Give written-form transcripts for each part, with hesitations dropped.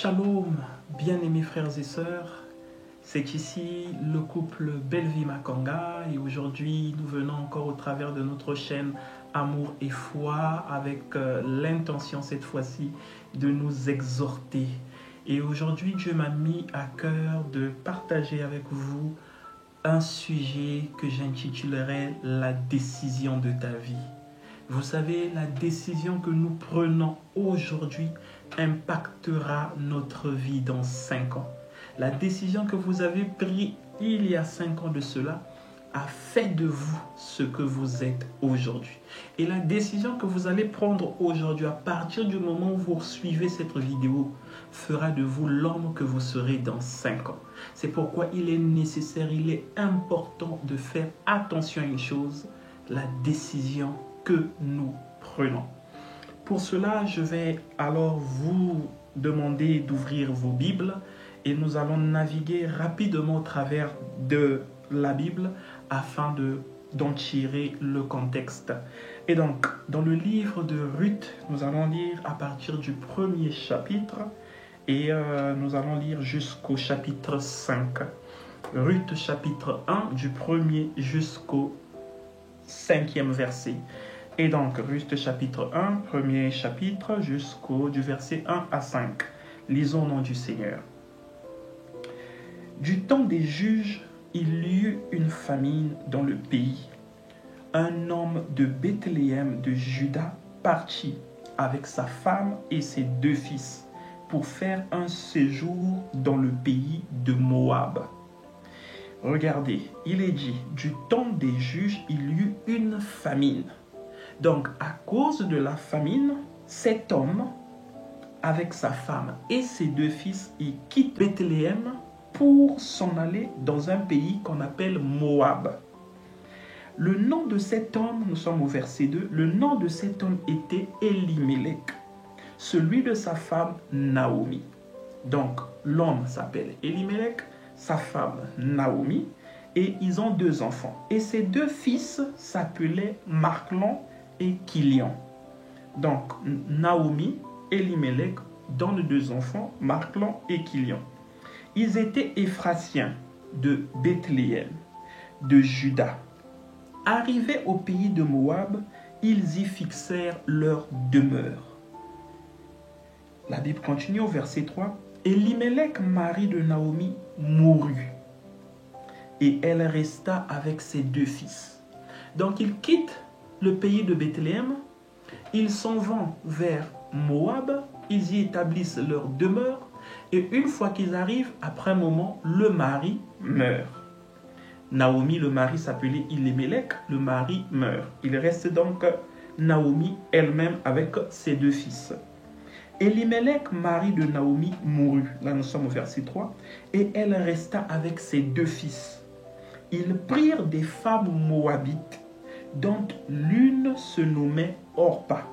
Shalom, bien-aimés frères et sœurs, c'est ici le couple Bellevie Makanga et aujourd'hui nous venons encore au travers de notre chaîne Amour et Foi avec l'intention cette fois-ci de nous exhorter. Et aujourd'hui Dieu m'a mis à cœur de partager avec vous un sujet que j'intitulerai la décision de ta vie. Vous savez, la décision que nous prenons aujourd'hui impactera notre vie dans 5 ans. La décision que vous avez prise il y a 5 ans de cela a fait de vous ce que vous êtes aujourd'hui. Et la décision que vous allez prendre aujourd'hui, à partir du moment où vous suivez cette vidéo, fera de vous l'homme que vous serez dans 5 ans. C'est pourquoi il est nécessaire, il est important de faire attention à une chose, la décision que nous prenons. Pour cela, je vais alors vous demander d'ouvrir vos Bibles et nous allons naviguer rapidement au travers de la Bible afin d'en tirer le contexte. Et donc, dans le livre de Ruth, nous allons lire à partir du premier chapitre et nous allons lire jusqu'au chapitre 5. Ruth chapitre 1 du premier jusqu'au 5e verset. Et donc, Ruth chapitre 1, premier chapitre, du verset 1 à 5. Lisons au nom du Seigneur. Du temps des juges, il y eut une famine dans le pays. Un homme de Bethléem de Juda partit avec sa femme et ses 2 fils pour faire un séjour dans le pays de Moab. Regardez, il est dit, du temps des juges, il y eut une famine. Donc, à cause de la famine, cet homme, avec sa femme et ses 2 fils, il quitte Bethléem pour s'en aller dans un pays qu'on appelle Moab. Le nom de cet homme, nous sommes au verset 2, le nom de cet homme était Elimelech, celui de sa femme Naomi. Donc, l'homme s'appelle Elimelech, sa femme Naomi, et ils ont 2 enfants. Et ces 2 fils s'appelaient Marclon et Kilion. Donc, Naomi, Elimelech donne 2 enfants, Marclon et Kilion. Ils étaient Éphratiens de Bethléem, de Juda. Arrivés au pays de Moab, ils y fixèrent leur demeure. La Bible continue au verset 3. Elimelech, mari de Naomi, mourut, et elle resta avec ses 2 fils. Donc, ils quittent le pays de Bethléem, ils s'en vont vers Moab, ils y établissent leur demeure, et une fois qu'ils arrivent, après un moment, le mari meurt. Naomi, le mari s'appelait Elimelech, le mari meurt. Il reste donc Naomi elle-même avec ses 2 fils. Elimelech, mari de Naomi, mourut. Là, nous sommes au verset 3. Et elle resta avec ses 2 fils. Ils prirent des femmes moabites, dont l'une se nommait Orpa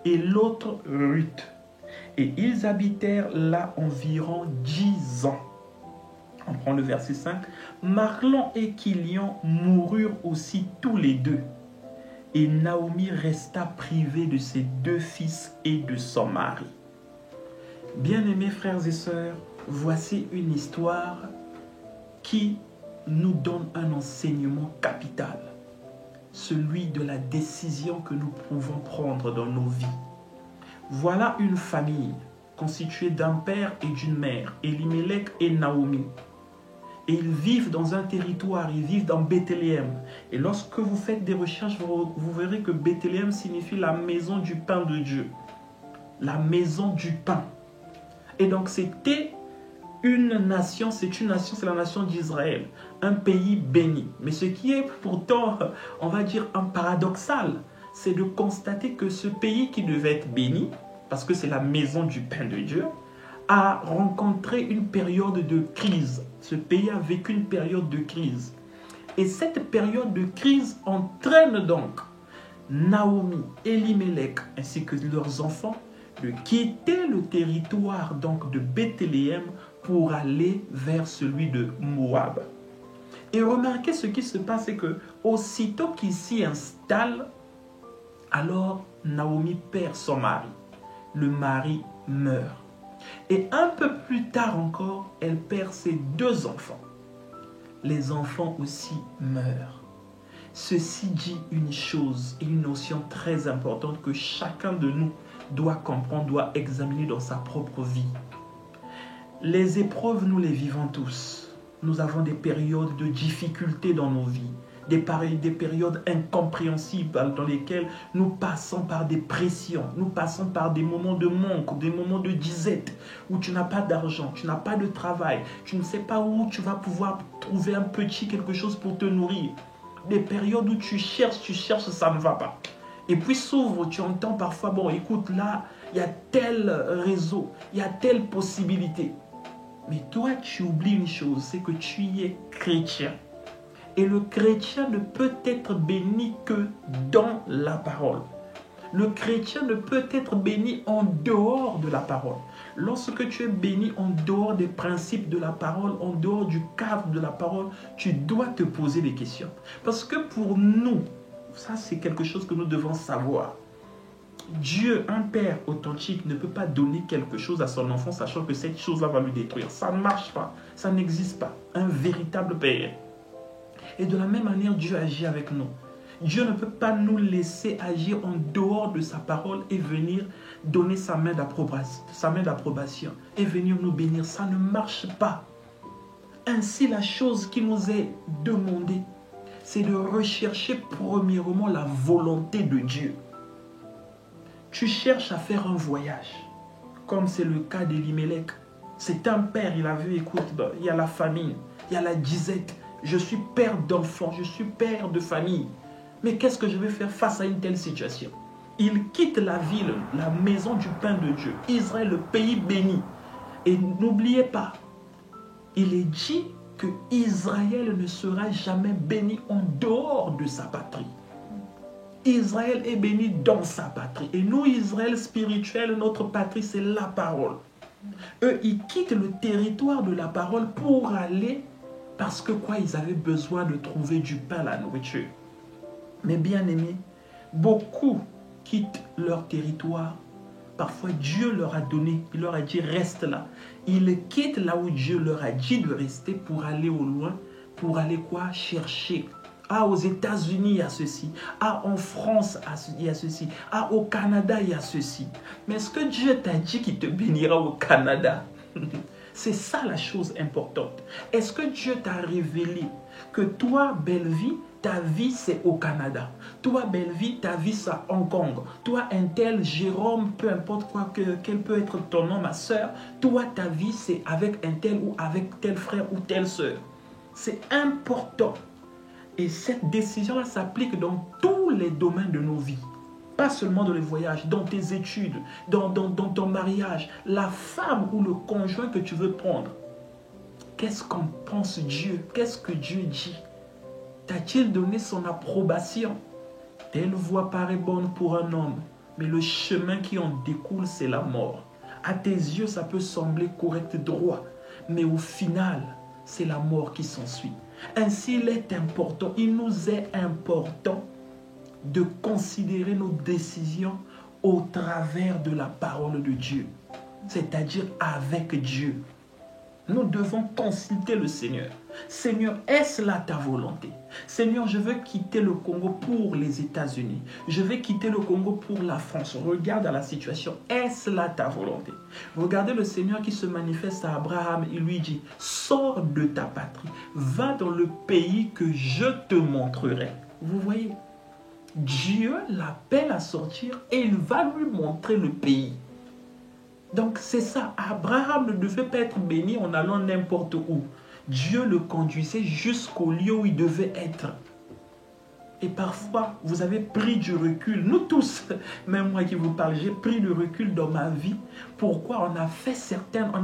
et l'autre Ruth. Et ils habitèrent là environ 10 ans. On prend le verset 5. Marclon et Kilion moururent aussi tous les 2. Et Naomi resta privée de ses 2 fils et de son mari. Bien-aimés frères et sœurs, voici une histoire qui nous donne un enseignement capital. Celui de la décision que nous pouvons prendre dans nos vies. Voilà une famille constituée d'un père et d'une mère, Elimelech et Naomi. Et ils vivent dans un territoire, ils vivent dans Bethléem. Et lorsque vous faites des recherches, vous verrez que Bethléem signifie la maison du pain de Dieu. La maison du pain. Et donc c'était une nation, c'est la nation d'Israël, un pays béni. Mais ce qui est pourtant, on va dire, un paradoxal, c'est de constater que ce pays qui devait être béni, parce que c'est la maison du pain de Dieu, a rencontré une période de crise. Ce pays a vécu une période de crise. Et cette période de crise entraîne donc Naomi, Elimelech ainsi que leurs enfants de quitter le territoire donc de Bethléem pour aller vers celui de Moab. Et remarquez ce qui se passe, c'est que aussitôt qu'ils s'y installent, alors Naomi perd son mari. Le mari meurt. Et un peu plus tard encore, elle perd ses 2 enfants. Les enfants aussi meurent. Ceci dit une chose et une notion très importante que chacun de nous doit comprendre, doit examiner dans sa propre vie. Les épreuves, nous les vivons tous. Nous avons des périodes de difficulté dans nos vies, des périodes incompréhensibles dans lesquelles nous passons par des pressions, nous passons par des moments de manque, des moments de disette, où tu n'as pas d'argent, tu n'as pas de travail, tu ne sais pas où tu vas pouvoir trouver un petit quelque chose pour te nourrir. Des périodes où tu cherches, ça ne va pas. Et puis s'ouvre, tu entends parfois, bon écoute là, il y a tel réseau, il y a telle possibilité. Mais toi, tu oublies une chose, c'est que tu es chrétien. Et le chrétien ne peut être béni que dans la parole. Le chrétien ne peut être béni en dehors de la parole. Lorsque tu es béni en dehors des principes de la parole, en dehors du cadre de la parole, tu dois te poser des questions. Parce que pour nous, ça c'est quelque chose que nous devons savoir. Dieu, un père authentique, ne peut pas donner quelque chose à son enfant sachant que cette chose-là va lui détruire. Ça ne marche pas, ça n'existe pas. Un véritable père. Et de la même manière, Dieu agit avec nous. Dieu ne peut pas nous laisser agir en dehors de sa parole et venir donner sa main d'approbation et venir nous bénir. Ça ne marche pas. Ainsi, la chose qui nous est demandée, c'est de rechercher premièrement la volonté de Dieu. Tu cherches à faire un voyage, comme c'est le cas d'Elimelech. C'est un père, il a vu, écoute, il y a la famine, il y a la disette. Je suis père d'enfants, je suis père de famille. Mais qu'est-ce que je vais faire face à une telle situation? Il quitte la ville, la maison du pain de Dieu, Israël, le pays béni. Et n'oubliez pas, il est dit que Israël ne sera jamais béni en dehors de sa patrie. Israël est béni dans sa patrie. Et nous, Israël spirituel, notre patrie, c'est la parole. Eux, ils quittent le territoire de la parole pour aller, parce que quoi, ils avaient besoin de trouver du pain, la nourriture. Mais bien aimés, beaucoup quittent leur territoire. Parfois, Dieu leur a donné, il leur a dit, reste là. Ils quittent là où Dieu leur a dit de rester pour aller au loin, pour aller quoi? Chercher. Ah, aux États-Unis, il y a ceci. Ah, en France, il y a ceci. Ah, au Canada, il y a ceci. Mais est-ce que Dieu t'a dit qu'il te bénira au Canada? C'est ça la chose importante. Est-ce que Dieu t'a révélé que toi, Bellevie, ta vie c'est au Canada. Toi, Bellevie, ta vie c'est à Hong Kong. Toi, un tel Jérôme, peu importe quoi, quel peut être ton nom, ma soeur. Toi, ta vie c'est avec un tel ou avec tel frère ou telle soeur. C'est important. Et cette décision-là s'applique dans tous les domaines de nos vies. Pas seulement dans les voyages, dans tes études, dans ton mariage, la femme ou le conjoint que tu veux prendre. Qu'est-ce qu'en pense Dieu? Qu'est-ce que Dieu dit? T'a-t-il donné son approbation? Telle voie paraît bonne pour un homme, mais le chemin qui en découle, c'est la mort. À tes yeux, ça peut sembler correct, droit, mais au final, c'est la mort qui s'ensuit. Ainsi, il est important, il nous est important de considérer nos décisions au travers de la parole de Dieu, c'est-à-dire avec Dieu. Nous devons consulter le Seigneur. Seigneur, est-ce là ta volonté? Seigneur, je veux quitter le Congo pour les États-Unis. Je vais quitter le Congo pour la France. Regarde à la situation. Est-ce là ta volonté? Regardez le Seigneur qui se manifeste à Abraham. Il lui dit, sors de ta patrie. Va dans le pays que je te montrerai. Vous voyez? Dieu l'appelle à sortir et il va lui montrer le pays. Donc c'est ça, Abraham ne devait pas être béni en allant n'importe où. Dieu le conduisait jusqu'au lieu où il devait être. Et parfois, vous avez pris du recul. Nous tous, même moi qui vous parle, j'ai pris du recul dans ma vie. Pourquoi? On a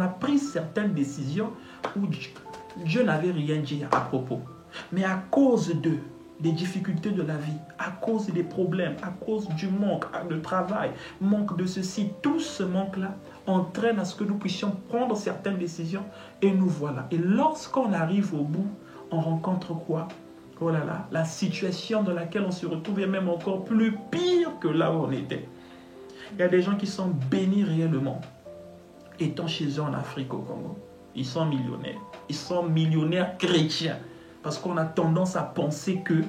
pris certaines décisions où Dieu n'avait rien dit à propos. Mais à cause des difficultés de la vie, à cause des problèmes, à cause du manque de travail, manque de ceci, tout ce manque-là entraîne à ce que nous puissions prendre certaines décisions et nous voilà. Et lorsqu'on arrive au bout, on rencontre quoi? Oh là là, la situation dans laquelle on se retrouve est même encore plus pire que là où on était. Il y a des gens qui sont bénis réellement. étant chez eux en Afrique, au Congo, ils sont millionnaires. Ils sont millionnaires chrétiens. Parce qu'on a tendance à penser que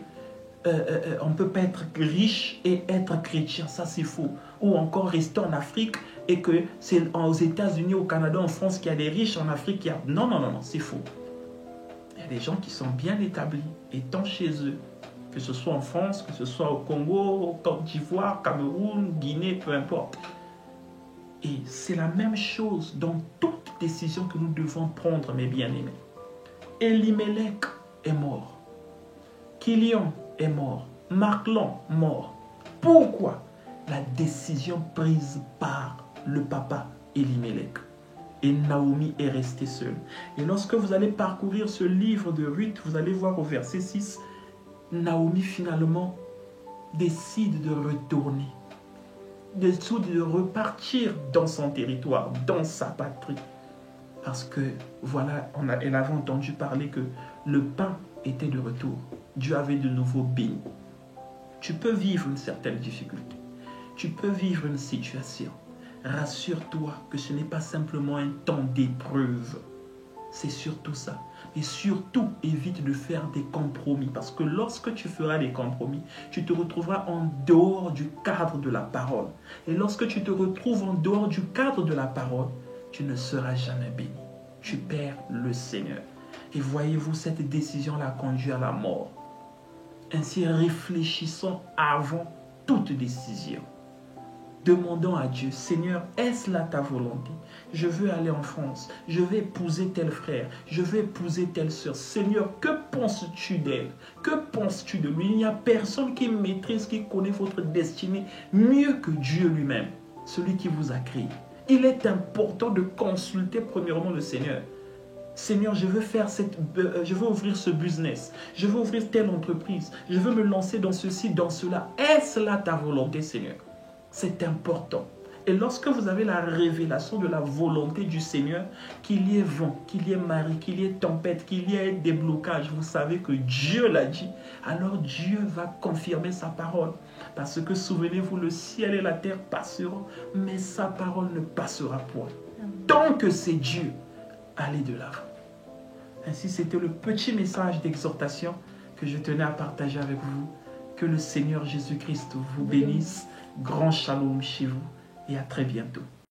on ne peut pas être riche et être chrétien. Ça, c'est faux. Ou encore rester en Afrique et que c'est aux États-Unis, au Canada, en France qu'il y a des riches, en Afrique, il y a... Non, non, non, non, c'est faux. Il y a des gens qui sont bien établis, étant chez eux, que ce soit en France, que ce soit au Congo, au Côte d'Ivoire, Cameroun, Guinée, peu importe. Et c'est la même chose dans toute décision que nous devons prendre, mes bien-aimés. Elimelech est mort. Kilion est mort. Marclon, mort. Pourquoi? La décision prise par le papa Elimelech. Et Naomi est restée seule. Et lorsque vous allez parcourir ce livre de Ruth, vous allez voir au verset 6, Naomi finalement décide de retourner, décide de repartir dans son territoire, dans sa patrie. Parce que, voilà, elle avait entendu parler que le pain était de retour. Dieu avait de nouveau béni. Tu peux vivre une certaine difficulté. Tu peux vivre une situation. Rassure-toi que ce n'est pas simplement un temps d'épreuve. C'est surtout ça. Et surtout, évite de faire des compromis. Parce que lorsque tu feras des compromis, tu te retrouveras en dehors du cadre de la parole. Et lorsque tu te retrouves en dehors du cadre de la parole, tu ne seras jamais béni. Tu perds le Seigneur. Et voyez-vous, cette décision-là conduit à la mort. Ainsi, réfléchissons avant toute décision. Demandons à Dieu, Seigneur, est-ce là ta volonté? Je veux aller en France, je vais épouser tel frère, je vais épouser telle sœur. Seigneur, que penses-tu d'elle? Que penses-tu de lui? Il n'y a personne qui maîtrise, qui connaît votre destinée mieux que Dieu lui-même, celui qui vous a créé. Il est important de consulter premièrement le Seigneur. Seigneur, je veux ouvrir ce business, je veux ouvrir telle entreprise, je veux me lancer dans ceci, dans cela. Est-ce là ta volonté, Seigneur? C'est important. Et lorsque vous avez la révélation de la volonté du Seigneur, qu'il y ait vent, qu'il y ait marée, qu'il y ait tempête, qu'il y ait des blocages, vous savez que Dieu l'a dit, alors Dieu va confirmer sa parole. Parce que souvenez-vous, le ciel et la terre passeront, mais sa parole ne passera point. Tant que c'est Dieu, allez de l'avant. Ainsi, c'était le petit message d'exhortation que je tenais à partager avec vous. Que le Seigneur Jésus-Christ vous bénisse. Grand shalom chez vous et à très bientôt.